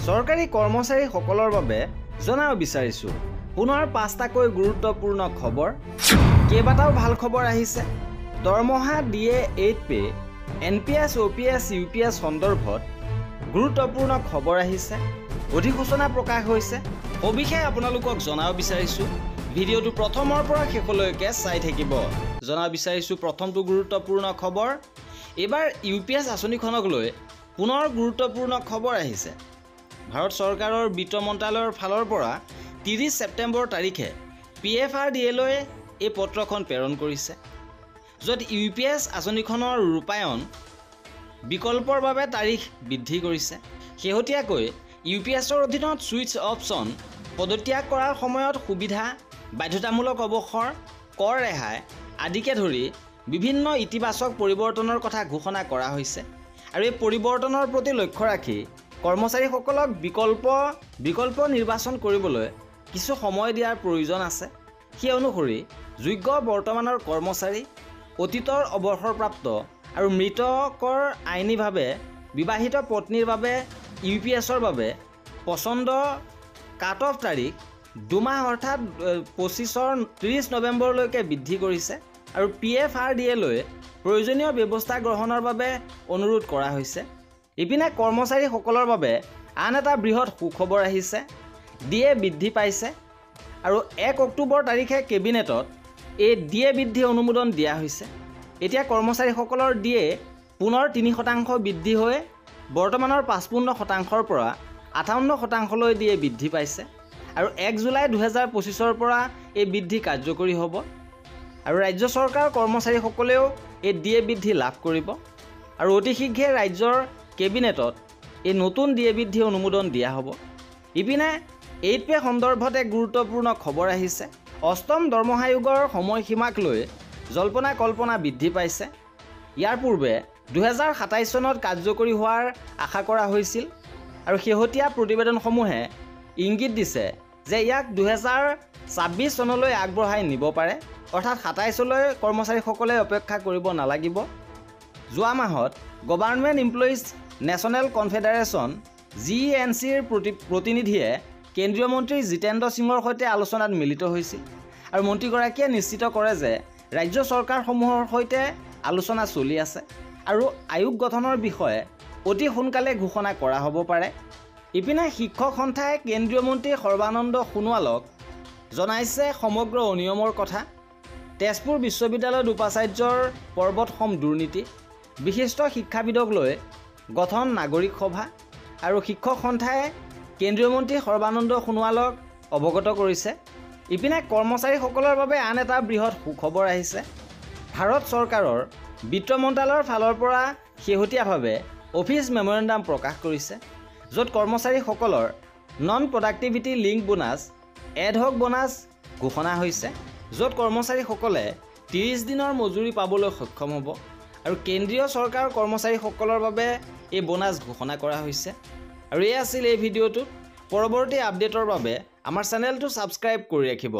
চৰকাৰী কৰ্মচাৰীসকলৰ বাবে জনাব বিচাৰিছোঁ পুনৰ 5টাকৈ গুৰুত্বপূৰ্ণ খবৰ। কেইবাটাও ভাল খবৰ আহিছে। দৰমহা দিয়ে 8 পে, NPS, OPS, UPS সন্দৰ্ভত গুৰুত্বপূৰ্ণ খবৰ আহিছে। অধিসূচনা প্ৰকাশ হৈছে। সবিশেষ আপোনালোকক জনাব বিচাৰিছোঁ। ভিডিঅ'টো প্ৰথমৰ পৰা শেষলৈকে চাই থাকিব। জনাব বিচাৰিছোঁ প্ৰথমটো গুৰুত্বপূৰ্ণ খবৰ। এইবাৰ UPS আঁচনিখনক লৈ পুনৰ গুৰুত্বপূৰ্ণ খবৰ আহিছে। ভাৰত চৰকাৰৰ বিত্ত মন্ত্ৰালয়ৰ ফালৰ পৰা 30 ছেপ্টেম্বৰ তাৰিখে PFRDA-লৈ এই পত্ৰখন প্ৰেৰণ কৰিছে, য'ত UPS আঁচনিখনৰ ৰূপায়ণ বিকল্পৰ বাবে তাৰিখ বৃদ্ধি কৰিছে। শেহতীয়াকৈ UPS-ৰ অধীনত ছুইচ অপশ্যন পদত্যাগ কৰাৰ সময়ত সুবিধা, বাধ্যতামূলক অৱসৰ, কৰ ৰেহাই আদিকে ধৰি বিভিন্ন ইতিবাচক পৰিৱৰ্তনৰ কথা ঘোষণা কৰা হৈছে। আৰু এই পৰিৱৰ্তনৰ প্ৰতি লক্ষ্য ৰাখি কৰ্মচাৰীসকলক বিকল্প নিৰ্বাচন কৰিবলৈ কিছু সময় দিয়াৰ প্ৰয়োজন আছে। সেই অনুসৰি যোগ্য বৰ্তমানৰ কৰ্মচাৰী, অতীতৰ অৱসৰপ্ৰাপ্ত আৰু মৃতকৰ আইনীভাৱে বিবাহিত পত্নীৰ বাবে UPS-ৰ বাবে পচন্দ কাট অফ তাৰিখ 2 মাহ অৰ্থাৎ 25-ৰ 30 নৱেম্বৰলৈকে বৃদ্ধি কৰিছে। আৰু PFRDA-লৈ প্ৰয়োজনীয় ব্যৱস্থা গ্ৰহণৰ বাবে অনুৰোধ কৰা হৈছে। ইপিনে কৰ্মচাৰীসকলৰ বাবে আন এটা বৃহৎ সুখবৰ আহিছে। DA বৃদ্ধি পাইছে আৰু 1 অক্টোবৰ তাৰিখে কেবিনেটত এই DA বৃদ্ধি অনুমোদন দিয়া হৈছে। এতিয়া কৰ্মচাৰীসকলৰ DA পুনৰ 3% বৃদ্ধি হৈ বৰ্তমানৰ 55%ৰ পৰা 58%লৈ DA বৃদ্ধি পাইছে। আৰু 1 জুলাই 2025-ৰ পৰা এই বৃদ্ধি কাৰ্যকৰী হ'ব। আৰু ৰাজ্য চৰকাৰৰ কৰ্মচাৰীসকলেও এই DA বৃদ্ধি লাভ কৰিব। আৰু অতি শীঘ্ৰে ৰাজ্যৰ কেবিনেটত এই নতুন DA বৃদ্ধি অনুমোদন দিয়া হ'ব। ইপিনে 8 পে সন্দৰ্ভত এক গুৰুত্বপূৰ্ণ খবৰ আহিছে। 8ম দৰমহা আয়োগৰ সময়সীমাক লৈ জল্পনা কল্পনা বৃদ্ধি পাইছে। ইয়াৰ পূৰ্বে 2027 চনত কাৰ্যকৰী হোৱাৰ আশা কৰা হৈছিল। আৰু শেহতীয়া প্ৰতিবেদনসমূহে ইংগিত দিছে যে ইয়াক 2026 চনলৈ আগবঢ়াই নিব পাৰে, অৰ্থাৎ 27লৈ কৰ্মচাৰীসকলে অপেক্ষা কৰিব নালাগিব। যোৱা মাহত গভৰ্ণমেণ্ট এমপ্লয়িজ নেশ্যনেল কনফেডাৰেশ্যন GENC-ৰ প্ৰতিনিধিয়ে কেন্দ্ৰীয় মন্ত্ৰী জিতেন্দ্ৰ সিঙৰ সৈতে আলোচনাত মিলিত হৈছিল। আৰু মন্ত্ৰীগৰাকীয়ে নিশ্চিত কৰে যে ৰাজ্য চৰকাৰসমূহৰ সৈতে আলোচনা চলি আছে আৰু আয়োগ গঠনৰ বিষয়ে অতি সোনকালে ঘোষণা কৰা হ'ব পাৰে। ইপিনে শিক্ষক সন্থাই কেন্দ্ৰীয় মন্ত্ৰী সৰ্বানন্দ সোণোৱালক জনাইছে সমগ্ৰ অনিয়মৰ কথা। তেজপুৰ বিশ্ববিদ্যালয়ত উপাচাৰ্যৰ পৰ্বতসম দুৰ্নীতি, বিশিষ্ট শিক্ষাবিদক লৈ গঠন নাগৰিক সভা। আৰু শিক্ষক সন্থাই কেন্দ্ৰীয় মন্ত্ৰী সৰ্বানন্দ সোণোৱালক অৱগত কৰিছে। ইপিনে কৰ্মচাৰীসকলৰ বাবে আন এটা বৃহৎ সুখবৰ আহিছে। ভাৰত চৰকাৰৰ বিত্ত মন্ত্ৰালয়ৰ ফালৰ পৰা শেহতীয়াভাৱে অফিচ মেমৰেণ্ডাম প্ৰকাশ কৰিছে, য'ত কৰ্মচাৰীসকলৰ non productivity link bonus, ad hoc bonus ঘোষণা হৈছে, য'ত কৰ্মচাৰীসকলে 30 দিনৰ মজুৰি পাবলৈ সক্ষম হ'ব। আৰু কেন্দ্ৰীয় চৰকাৰৰ কৰ্মচাৰীসকলৰ বাবে এই বোনাছ ঘোষণা কৰা হৈছে। আৰু এই আছিল এই ভিডিঅ'টো। পৰৱৰ্তী আপডেটৰ বাবে আমাৰ চেনেলটো ছাবস্ক্ৰাইব কৰি ৰাখিব।